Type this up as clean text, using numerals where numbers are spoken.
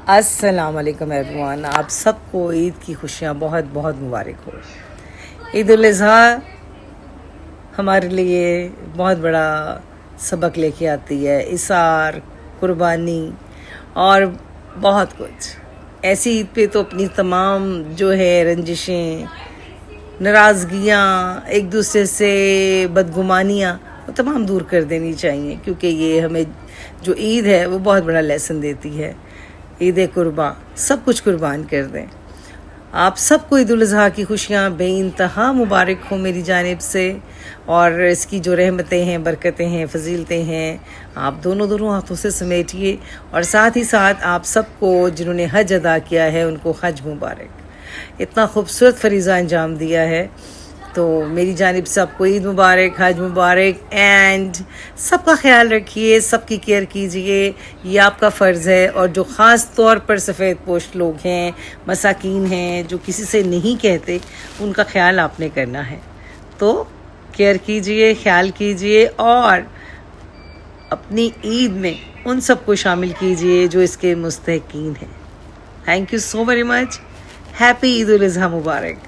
अस्सलाम वालेकुम एवरीवन। आप सबको ईद की खुशियाँ बहुत बहुत मुबारक हो। ईद उल अज़हा हमारे लिए बहुत बड़ा सबक लेके आती है, इसार, कुर्बानी और बहुत कुछ। ऐसी ईद पे तो अपनी तमाम जो है रंजिशें, नाराज़गियाँ, एक दूसरे से बदगुमानियाँ वो तमाम दूर कर देनी चाहिए, क्योंकि ये हमें जो ईद है वो बहुत बड़ा लेसन देती है। ईद कुर्बान, सब कुछ कुर्बान कर दें। आप सबको ईद उल अज़हा की खुशियाँ बेइंतहा मुबारक हो मेरी जानिब से, और इसकी जो रहमतें हैं, बरकतें हैं, फजीलतें हैं, आप दोनों हाथों से समेटिए। और साथ ही साथ आप सबको जिन्होंने हज अदा किया है उनको हज मुबारक। इतना खूबसूरत फरीज़ा अंजाम दिया है, तो मेरी जानिब से आपको ईद मुबारक, हज मुबारक। एंड सबका ख्याल रखिए, सबकी केयर कीजिए, ये आपका फ़र्ज़ है। और जो ख़ास तौर पर सफ़ेद पोश लोग हैं, मसाकीन हैं, जो किसी से नहीं कहते, उनका ख्याल आपने करना है। तो केयर कीजिए, ख्याल कीजिए और अपनी ईद में उन सबको शामिल कीजिए जो इसके मुस्तहिकीन हैं। Thank you so very much. Happy Eid ul Azha Mubarak.